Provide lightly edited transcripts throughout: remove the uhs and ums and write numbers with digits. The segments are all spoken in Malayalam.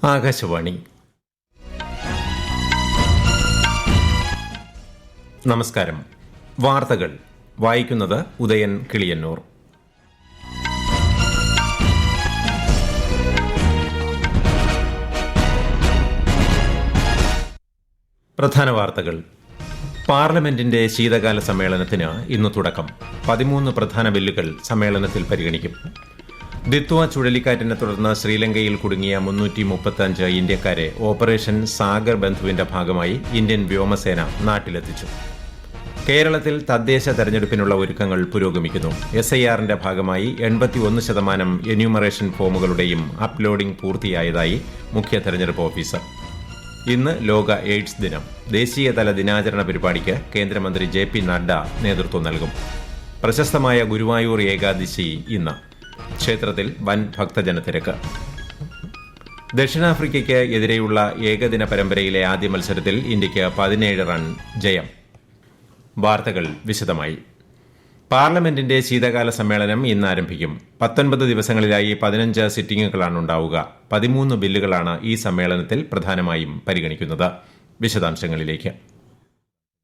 ആകാശവാണി. നമസ്കാരം. വാർത്തകൾ വായിക്കുന്നത് ഉദയൻ കിളിയന്നൂർ. പ്രധാന വാർത്തകൾ. പാർലമെന്റിന്റെ ശീതകാല സമ്മേളനത്തിന് ഇന്ന് തുടക്കം. 13 പ്രധാന ബില്ലുകൾ സമ്മേളനത്തിൽ പരിഗണിക്കും. ദിത്വ ചുഴലിക്കാറ്റിനെ തുടർന്ന് ശ്രീലങ്കയിൽ കുടുങ്ങിയ 335 ഇന്ത്യക്കാരെ ഓപ്പറേഷൻ സാഗർ ബന്ധുവിന്റെ ഭാഗമായി ഇന്ത്യൻ വ്യോമസേന നാട്ടിലെത്തിച്ചു. കേരളത്തിൽ തദ്ദേശ തെരഞ്ഞെടുപ്പിനുള്ള ഒരുക്കങ്ങൾ പുരോഗമിക്കുന്നു. SIRന്റെ ഭാഗമായി 81% എന്യൂമറേഷൻ ഫോമുകളുടെയും അപ്ലോഡിംഗ് പൂർത്തിയായതായി മുഖ്യ തെരഞ്ഞെടുപ്പ് ഓഫീസർ. ഇന്ന് ലോക എയ്ഡ്സ് ദിനം. ദേശീയതല ദിനാചരണ പരിപാടിക്ക് കേന്ദ്രമന്ത്രി JP നഡ്ഡ നേതൃത്വം നൽകും. പ്രശസ്തമായ ഗുരുവായൂർ ഏകാദശി ഇന്ന്. ക്ഷേത്രത്തിൽ വൻ ഭക്തജനത്തിരക്ക്. ദക്ഷിണാഫ്രിക്കയ്ക്ക് എതിരെയുള്ള ഏകദിന പരമ്പരയിലെ ആദ്യ മത്സരത്തിൽ ഇന്ത്യയ്ക്ക് 17 റൺ ജയം. വാർത്തകൾ വിശദമായി. പാർലമെന്റിന്റെ ശീതകാല സമ്മേളനം ഇന്ന് ആരംഭിക്കും. 19 ദിവസങ്ങളിലായി 15 സിറ്റിംഗുകളാണ് ഉണ്ടാവുക. 13 ബില്ലുകളാണ് ഈ സമ്മേളനത്തിൽ പ്രധാനമായും പരിഗണിക്കുന്നത്. വിശദാംശങ്ങളിലേക്ക്.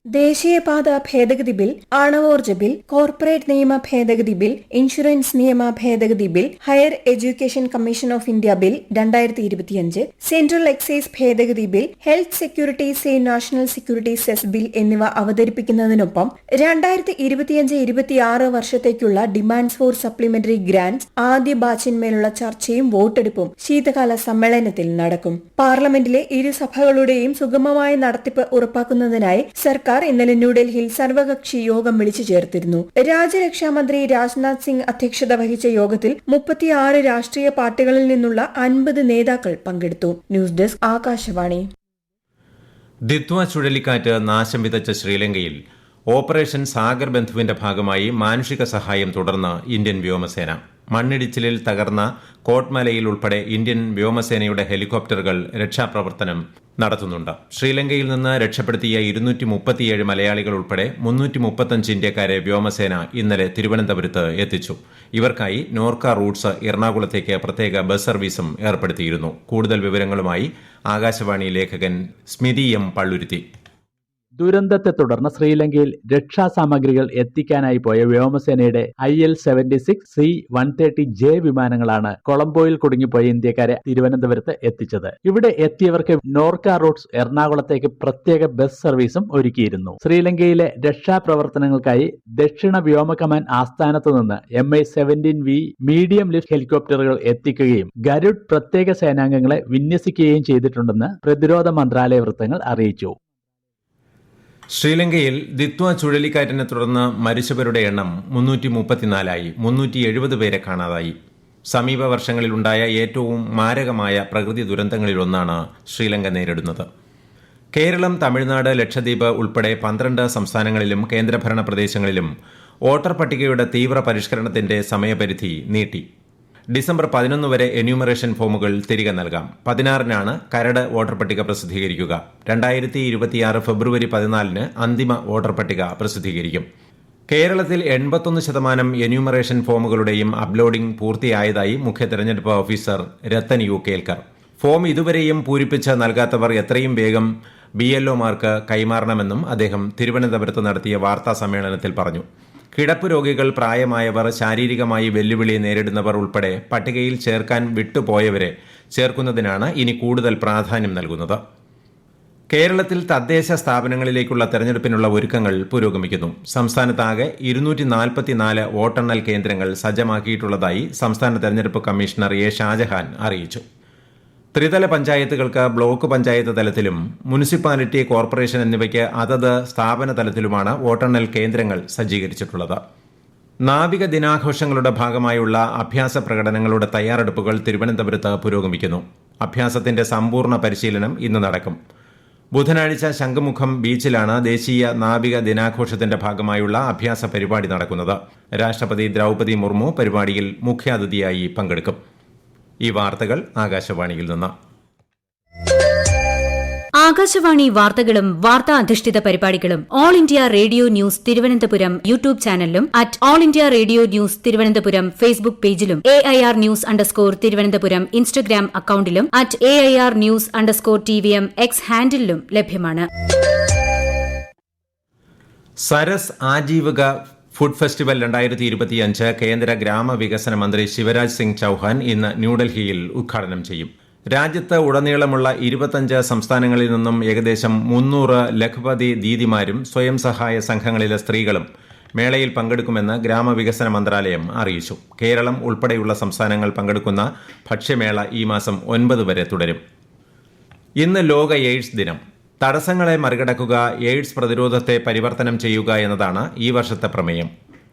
ദേശീയപാത ഭേദഗതി ബിൽ, ആണവോർജ്ജ ബിൽ, കോർപ്പറേറ്റ് നിയമ ഭേദഗതി ബിൽ, ഇൻഷുറൻസ് നിയമ ഭേദഗതി bill, higher education commission of India bill 2025, central excise ഭേദഗതി bill, health security national security cess bill എന്നിവ അവതരിപ്പിക്കുന്നതിനൊപ്പം 2025-26 വർഷത്തേക്കുള്ള ഡിമാൻഡ്സ് ഫോർ സപ്ലിമെന്ററി ഗ്രാന്റ്സ് ആദ്യ ബാച്ചിന്മേലുള്ള ചർച്ചയും വോട്ടെടുപ്പും ശീതകാല സമ്മേളനത്തിൽ നടക്കും. പാർലമെന്റിലെ ഇരുസഭകളുടെയും സുഗമമായ നടത്തിപ്പ് ഉറപ്പാക്കുന്നതിനായി സർക്കാർ ഇന്നലെ ന്യൂഡൽഹിയിൽ സർവകക്ഷി യോഗം വിളിച്ചു ചേർത്തിരുന്നു. രാജ്യരക്ഷാമന്ത്രി രാജ്നാഥ് സിംഗ് അധ്യക്ഷത വഹിച്ച യോഗത്തിൽ 36 രാഷ്ട്രീയ പാർട്ടികളിൽ നിന്നുള്ള 50 നേതാക്കൾ പങ്കെടുത്തു. News desk Akashvani. ദിത്വ ചുഴലിക്കാറ്റ് നാശം വിതച്ച ശ്രീലങ്കയിൽ ഓപ്പറേഷൻ സാഗർ ബന്ധുവിന്റെ ഭാഗമായി മാനുഷിക സഹായം തുടർന്ന് ഇന്ത്യൻ വ്യോമസേന. മണ്ണിടിച്ചിലിൽ തകർന്ന കോട്ട്മലയിൽ ഉൾപ്പെടെ ഇന്ത്യൻ വ്യോമസേനയുടെ ഹെലികോപ്റ്ററുകൾ രക്ഷാപ്രവർത്തനം നടത്തുന്നുണ്ട്. ശ്രീലങ്കയിൽ നിന്ന് രക്ഷപ്പെടുത്തിയ 237 മലയാളികൾ ഉൾപ്പെടെ 335 ഇന്ത്യക്കാരെ വ്യോമസേന ഇന്നലെ തിരുവനന്തപുരത്ത് എത്തിച്ചു. ഇവർക്കായി നോർക്ക റൂട്ട്സ് എറണാകുളത്തേക്ക് പ്രത്യേക ബസ് സർവീസും ഏർപ്പെടുത്തിയിരുന്നു. കൂടുതൽ വിവരങ്ങളുമായി ആകാശവാണി ലേഖകൻ സ്മിതി എം പള്ളുരുത്തി. ദുരന്തത്തെ തുടർന്ന് ശ്രീലങ്കയിൽ രക്ഷാസാമഗ്രികൾ എത്തിക്കാനായി പോയ വ്യോമസേനയുടെ IL-76 C-130J വിമാനങ്ങളാണ് കൊളംബോയിൽ കുടുങ്ങിപ്പോയ ഇന്ത്യക്കാരെ തിരുവനന്തപുരത്ത് എത്തിച്ചത്. ഇവിടെ എത്തിയവർക്ക് നോർക്ക റൂട്ട്സ് എറണാകുളത്തേക്ക് പ്രത്യേക ബസ് സർവീസും ഒരുക്കിയിരുന്നു. ശ്രീലങ്കയിലെ രക്ഷാപ്രവർത്തനങ്ങൾക്കായി ദക്ഷിണ വ്യോമ കമാൻഡ് ആസ്ഥാനത്ത് നിന്ന് MI-17V മീഡിയം ലിഫ്റ്റ് ഹെലികോപ്റ്ററുകൾ എത്തിക്കുകയും ഗരുഡ് പ്രത്യേക സേനാംഗങ്ങളെ വിന്യസിക്കുകയും ചെയ്തിട്ടുണ്ടെന്ന് പ്രതിരോധ മന്ത്രാലയ വൃത്തങ്ങൾ അറിയിച്ചു. ശ്രീലങ്കയിൽ ദിത്വ ചുഴലിക്കാറ്റിനെ തുടർന്ന് മരിച്ചവരുടെ എണ്ണം 334ആയി. 370 പേരെ കാണാതായി. സമീപ വർഷങ്ങളിലുണ്ടായ ഏറ്റവും മാരകമായ പ്രകൃതി ദുരന്തങ്ങളിലൊന്നാണ് ശ്രീലങ്ക നേരിടുന്നത്. കേരളം, തമിഴ്നാട്, ലക്ഷദ്വീപ് ഉൾപ്പെടെ 12 സംസ്ഥാനങ്ങളിലും കേന്ദ്രഭരണ പ്രദേശങ്ങളിലും വോട്ടർ പട്ടികയുടെ തീവ്ര പരിഷ്കരണത്തിന്റെ സമയപരിധി നീട്ടി. ഡിസംബർ 11 വരെ എന്യൂമറേഷൻ ഫോമുകൾ തിരികെ നൽകാം. 16-നാണ് കരട് വോട്ടർ പട്ടിക പ്രസിദ്ധീകരിക്കുക. 2026 ഫെബ്രുവരി 14 അന്തിമ വോട്ടർ പട്ടിക പ്രസിദ്ധീകരിക്കും. കേരളത്തിൽ 81% എന്യൂമറേഷൻ ഫോമുകളുടെയും അപ്ലോഡിംഗ് പൂർത്തിയായതായി മുഖ്യ തെരഞ്ഞെടുപ്പ് officer Rathan U Kelkar. Form ഇതുവരെയും പൂരിപ്പിച്ച് നൽകാത്തവർ എത്രയും വേഗം BLOമാർക്ക് കൈമാറണമെന്നും അദ്ദേഹം തിരുവനന്തപുരത്ത് നടത്തിയ വാർത്താ സമ്മേളനത്തിൽ പറഞ്ഞു. കിടപ്പ് രോഗികൾ, പ്രായമായവർ, ശാരീരികമായി വെല്ലുവിളി നേരിടുന്നവർ ഉൾപ്പെടെ പട്ടികയിൽ ചേർക്കാൻ വിട്ടുപോയവരെ ചേർക്കുന്നതിനാണ് ഇനി കൂടുതൽ പ്രാധാന്യം നൽകുന്നത്. കേരളത്തിൽ തദ്ദേശ സ്ഥാപനങ്ങളിലേക്കുള്ള തെരഞ്ഞെടുപ്പിനുള്ള ഒരുക്കങ്ങൾ പുരോഗമിക്കുന്നു. സംസ്ഥാനത്താകെ 244 വോട്ടെണ്ണൽ കേന്ദ്രങ്ങൾ സജ്ജമാക്കിയിട്ടുള്ളതായി സംസ്ഥാന തെരഞ്ഞെടുപ്പ് കമ്മീഷണർ A. ഷാജഹാൻ അറിയിച്ചു. ത്രിതല പഞ്ചായത്തുകൾക്ക് ബ്ലോക്ക് പഞ്ചായത്ത് തലത്തിലും മുനിസിപ്പാലിറ്റി, കോർപ്പറേഷൻ എന്നിവയ്ക്ക് അതത് സ്ഥാപന തലത്തിലുമാണ് വോട്ടെണ്ണൽ കേന്ദ്രങ്ങൾ സജ്ജീകരിച്ചിട്ടുള്ളത്. നാവിക ദിനാഘോഷങ്ങളുടെ ഭാഗമായുള്ള അഭ്യാസ പ്രകടനങ്ങളുടെ തയ്യാറെടുപ്പുകൾ തിരുവനന്തപുരത്ത് പുരോഗമിക്കുന്നു. അഭ്യാസത്തിന്റെ സമ്പൂർണ്ണ പരിശീലനം ഇന്ന് നടക്കും. ബുധനാഴ്ച ശംഖുമുഖം ബീച്ചിലാണ് ദേശീയ നാവിക ദിനാഘോഷത്തിന്റെ ഭാഗമായുള്ള അഭ്യാസ പരിപാടി നടക്കുന്നത്. രാഷ്ട്രപതി ദ്രൗപദി മുർമു പരിപാടിയിൽ മുഖ്യാതിഥിയായി പങ്കെടുക്കും. ഈ വാർത്തകൾ ആകാശവാണിയിൽ നിന്ന്. ആകാശവാണി വാർത്തകളും വാർത്താ അധിഷ്ഠിത പരിപാടികളും All India Radio news Thiruvananthapuram YouTube ചാനലിലും at All India Radio news Thiruvananthapuram Facebook പേജിലും AIR ന്യൂസ് _ ഇൻസ്റ്റഗ്രാം അക്കൌണ്ടിലും at AIR news _TVM X ഹാൻഡിലും ലഭ്യമാണ്. സരസ് ആജീവിക ഫുഡ് ഫെസ്റ്റിവൽ 2025 കേന്ദ്ര ഗ്രാമവികസന മന്ത്രി ശിവരാജ് സിംഗ് ചൌഹാൻ ഇന്ന് ന്യൂഡൽഹിയിൽ ഉദ്ഘാടനം ചെയ്യും. രാജ്യത്ത് ഉടനീളമുള്ള 25 സംസ്ഥാനങ്ങളിൽ നിന്നും ഏകദേശം 300 ലഖ്പതി ദീദിമാരും സ്വയം സഹായ സംഘങ്ങളിലെ സ്ത്രീകളും മേളയിൽ പങ്കെടുക്കുമെന്ന് ഗ്രാമവികസന മന്ത്രാലയം അറിയിച്ചു. കേരളം ഉൾപ്പെടെയുള്ള സംസ്ഥാനങ്ങൾ പങ്കെടുക്കുന്ന ഭക്ഷ്യമേള ഈ മാസം 9 വരെ തുടരും. ഇന്ന് ലോക എയ്ഡ്സ് ദിനം. തടസ്സങ്ങളെ മറികടക്കുക, എയ്ഡ്സ് പ്രതിരോധത്തെ പരിവർത്തനം ചെയ്യുക എന്നതാണ് ഈ വർഷത്തെ പ്രമേയം.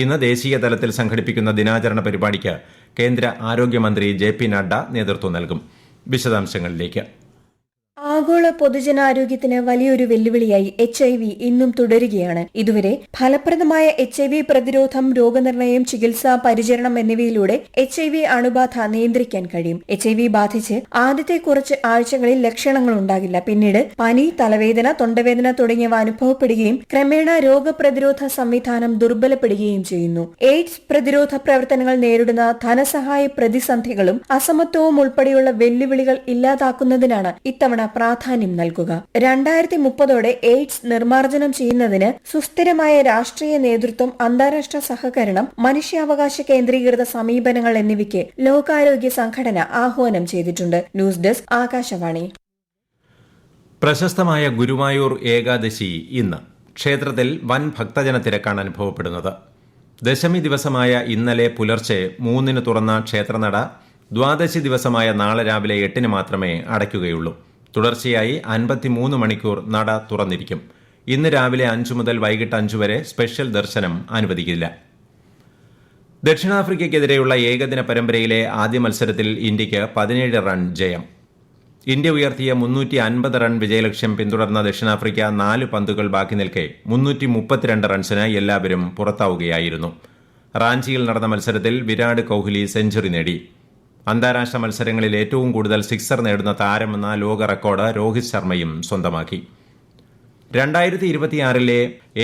ഇന്ന് ദേശീയ തലത്തിൽ സംഘടിപ്പിക്കുന്ന ദിനാചരണ പരിപാടിക്ക് കേന്ദ്ര ആരോഗ്യമന്ത്രി JP നഡ്ഡ നേതൃത്വം നൽകും. വിശദാംശങ്ങളിലേക്ക്. ആഗോള പൊതുജനാരോഗ്യത്തിന് വലിയൊരു വെല്ലുവിളിയായി HIV ഇന്നും തുടരുകയാണ്. ഇതുവരെ ഫലപ്രദമായ HIV പ്രതിരോധം, രോഗനിർണയം, ചികിത്സ, പരിചരണം എന്നിവയിലൂടെ HIV അണുബാധ നിയന്ത്രിക്കാൻ കഴിയും. HIV ബാധിച്ച് ആദ്യത്തെ കുറച്ച് ആഴ്ചകളിൽ ലക്ഷണങ്ങൾ ഉണ്ടാകില്ല. പിന്നീട് പനി, തലവേദന, തൊണ്ടവേദന തുടങ്ങിയവ അനുഭവപ്പെടുകയും ക്രമേണ രോഗപ്രതിരോധ സംവിധാനം ദുർബലപ്പെടുകയും ചെയ്യുന്നു. എയ്ഡ്സ് പ്രതിരോധ പ്രവർത്തനങ്ങൾ നേരിടുന്ന ധനസഹായ പ്രതിസന്ധികളും അസമത്വവും ഉൾപ്പെടെയുള്ള വെല്ലുവിളികൾ ഇല്ലാതാക്കുന്നതിനാണ് ഇത്തവണ പ്രാധാന്യം നൽകുക. 2030 എയ്ഡ്സ് നിർമ്മാർജ്ജനം ചെയ്യുന്നതിന് സുസ്ഥിരമായ രാഷ്ട്രീയ നേതൃത്വം, അന്താരാഷ്ട്ര സഹകരണം, മനുഷ്യാവകാശ കേന്ദ്രീകൃത സമീപനങ്ങൾ എന്നിവയ്ക്ക് ലോകാരോഗ്യ സംഘടന ആഹ്വാനം ചെയ്തിട്ടുണ്ട്. News desk, Akashvani. പ്രശസ്തമായ ഗുരുവായൂർ ഏകാദശി ഇന്ന്. ക്ഷേത്രത്തിൽ വൻ ഭക്തജന തിരക്കാണ് അനുഭവപ്പെടുന്നത്. ദശമി ദിവസമായ ഇന്നലെ പുലർച്ചെ 3 തുറന്ന ക്ഷേത്രനട ദ്വാദശി ദിവസമായ നാളെ രാവിലെ 8 മാത്രമേ അടയ്ക്കുകയുള്ളൂ. തുടർച്ചയായി 53 മണിക്കൂർ നട തുറന്നിരിക്കും. ഇന്ന് രാവിലെ 5 മുതൽ വൈകിട്ട് 5 വരെ സ്പെഷ്യൽ ദർശനം അനുവദിക്കില്ല. ദക്ഷിണാഫ്രിക്കയ്ക്കെതിരെയുള്ള ഏകദിന പരമ്പരയിലെ ആദ്യ മത്സരത്തിൽ ഇന്ത്യയ്ക്ക് 17 റൺ ജയം. ഇന്ത്യ ഉയർത്തിയ 350 റൺ വിജയലക്ഷ്യം പിന്തുടർന്ന ദക്ഷിണാഫ്രിക്ക 4 പന്തുകൾ ബാക്കി നിൽക്കെ 332 റൺസിന് എല്ലാവരും പുറത്താവുകയായിരുന്നു. റാഞ്ചിയിൽ നടന്ന മത്സരത്തിൽ വിരാട് കോഹ്ലി സെഞ്ചുറി നേടി. അന്താരാഷ്ട്ര മത്സരങ്ങളിൽ ഏറ്റവും കൂടുതൽ സിക്സർ നേടുന്ന താരമെന്ന ലോക റെക്കോർഡ് രോഹിത് ശർമ്മയും സ്വന്തമാക്കി. 2026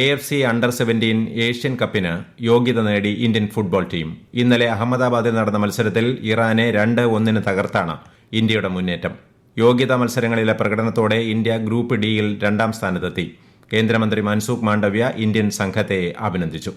AFC അണ്ടർ-17 ഏഷ്യൻ കപ്പിന് യോഗ്യത നേടി ഇന്ത്യൻ ഫുട്ബോൾ ടീം. ഇന്നലെ അഹമ്മദാബാദിൽ നടന്ന മത്സരത്തിൽ ഇറാനെ 2-1 തകർത്താണ് ഇന്ത്യയുടെ മുന്നേറ്റം. യോഗ്യതാ മത്സരങ്ങളിലെ പ്രകടനത്തോടെ ഇന്ത്യ ഗ്രൂപ്പ് ഡിയിൽ 2ാം സ്ഥാനത്തെത്തി. കേന്ദ്രമന്ത്രി മൻസുഖ് മാണ്ഡവ്യ ഇന്ത്യൻ സംഘത്തെ അഭിനന്ദിച്ചു.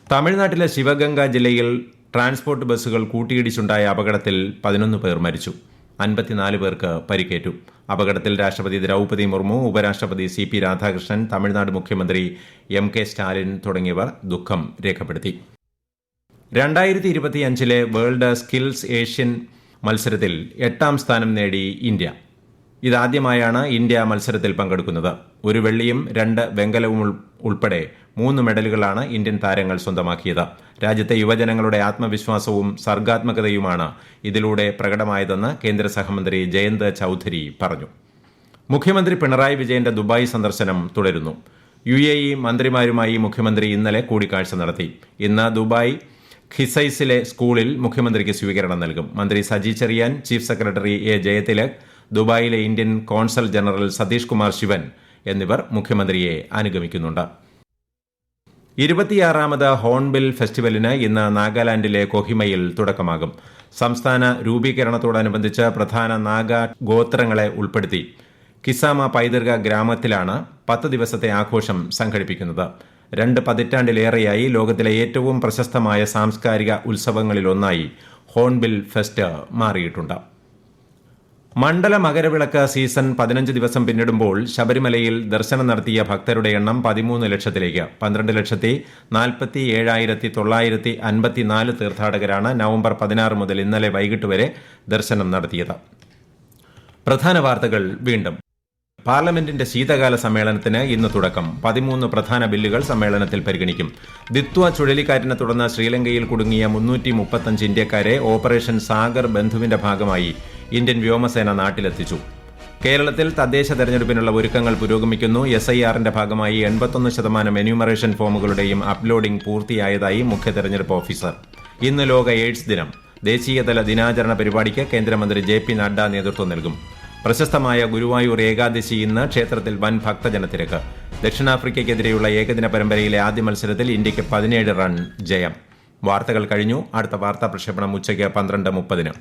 തമിഴ്നാട്ടിലെ ശിവഗംഗ ജില്ലയിൽ ട്രാൻസ്പോർട്ട് ബസ്സുകൾ കൂട്ടിയിടിച്ചുണ്ടായ അപകടത്തിൽ 11 പേർ മരിച്ചു. 54 പേർക്ക് പരിക്കേറ്റു. അപകടത്തിൽ രാഷ്ട്രപതി ദ്രൗപദി മുർമു, ഉപരാഷ്ട്രപതി CP രാധാകൃഷ്ണൻ, തമിഴ്നാട് മുഖ്യമന്ത്രി MK സ്റ്റാലിൻ തുടങ്ങിയവർ ദുഃഖം രേഖപ്പെടുത്തി. 2025 വേൾഡ് സ്കിൽസ് ഏഷ്യൻ മത്സരത്തിൽ 8ാം സ്ഥാനം നേടി ഇന്ത്യ. ഇതാദ്യമായാണ് ഇന്ത്യ മത്സരത്തിൽ പങ്കെടുക്കുന്നത്. 1 വെള്ളിയും 2 വെങ്കലവും ഉൾപ്പെടെ 3 മെഡലുകളാണ് ഇന്ത്യൻ താരങ്ങൾ സ്വന്തമാക്കിയത്. രാജ്യത്തെ യുവജനങ്ങളുടെ ആത്മവിശ്വാസവും സർഗാത്മകതയുമാണ് ഇതിലൂടെ പ്രകടമായതെന്ന് കേന്ദ്ര സഹമന്ത്രി ജയന്ത് ചൌധരി പറഞ്ഞു. മുഖ്യമന്ത്രി പിണറായി വിജയന്റെ ദുബായ് സന്ദർശനം തുടരുന്നു. UAE മന്ത്രിമാരുമായി മുഖ്യമന്ത്രി ഇന്നലെ കൂടിക്കാഴ്ച നടത്തി. ഇന്ന് ദുബായ് ഖിസൈസിലെ സ്കൂളിൽ മുഖ്യമന്ത്രിക്ക് സ്വീകരണം നൽകും. മന്ത്രി Saji Cherian, chief secretary A Jayathilak, ദുബായിലെ Indian consul general Satheesh Kumar Sivan എന്നിവർ മുഖ്യമന്ത്രിയെ അനുഗമിക്കുന്നുണ്ട്. 26ാമത് ഹോൺബിൽ ഫെസ്റ്റിവലിന് ഇന്ന് നാഗാലാൻഡിലെ കൊഹിമയിൽ തുടക്കമാകും. സംസ്ഥാന രൂപീകരണത്തോടനുബന്ധിച്ച് പ്രധാന നാഗ ഗോത്രങ്ങളെ ഉൾപ്പെടുത്തി കിസാമ പൈതൃക ഗ്രാമത്തിലാണ് 10 ദിവസത്തെ ആഘോഷം സംഘടിപ്പിക്കുന്നത്. 2 പതിറ്റാണ്ടിലേറെയായി ലോകത്തിലെ ഏറ്റവും പ്രശസ്തമായ സാംസ്കാരിക ഉത്സവങ്ങളിലൊന്നായി ഹോൺബിൽ ഫെസ്റ്റ് മാറിയിട്ടുണ്ട്. മണ്ഡല മകരവിളക്ക് സീസൺ 15 ദിവസം പിന്നിടുമ്പോൾ ശബരിമലയിൽ ദർശനം നടത്തിയ ഭക്തരുടെ എണ്ണം 13 ലക്ഷത്തിലേക്ക്. 12,47,954 തീർത്ഥാടകരാണ് നവംബർ 16 മുതൽ ഇന്നലെ വൈകിട്ട് വരെ ദർശനം നടത്തിയത്. പ്രധാന വാർത്തകൾ വീണ്ടും. പാർലമെന്റിന്റെ ശീതകാല സമ്മേളനത്തിന് ഇന്ന് തുടക്കം. 13 പ്രധാന ബില്ലുകൾ സമ്മേളനത്തിൽ പരിഗണിക്കും. ദിത്വ ചുഴലിക്കാറ്റിനെ തുടർന്ന് ശ്രീലങ്കയിൽ കുടുങ്ങിയ 335 ഇന്ത്യക്കാരെ ഓപ്പറേഷൻ സാഗർ ബന്ധുവിന്റെ ഭാഗമായി ഇന്ത്യൻ വ്യോമസേന നാട്ടിലെത്തിച്ചു. കേരളത്തിൽ തദ്ദേശ തെരഞ്ഞെടുപ്പിനുള്ള ഒരുക്കങ്ങൾ പുരോഗമിക്കുന്നു. SIRന്റെ ഭാഗമായി 81% എന്യൂമറേഷൻ ഫോമുകളുടെയും അപ്ലോഡിംഗ് പൂർത്തിയായതായി മുഖ്യ തെരഞ്ഞെടുപ്പ് ഓഫീസർ. ഇന്ന് ലോക എയ്ഡ്സ് ദിനം. ദേശീയതല ദിനാചരണ പരിപാടിക്ക് കേന്ദ്രമന്ത്രി JP നഡ്ഡ നേതൃത്വം നൽകും. പ്രശസ്തമായ ഗുരുവായൂർ ഏകാദശി ഇന്ന് ക്ഷേത്രത്തിൽ വൻ ഭക്തജനത്തിരക്ക്. ദക്ഷിണാഫ്രിക്കയ്ക്കെതിരെയുള്ള ഏകദിന പരമ്പരയിലെ ആദ്യ മത്സരത്തിൽ ഇന്ത്യയ്ക്ക് 17 റൺ ജയം. വാർത്തകൾ കഴിഞ്ഞു. അടുത്ത വാർത്താ പ്രക്ഷേപണം ഉച്ചയ്ക്ക് 12:30.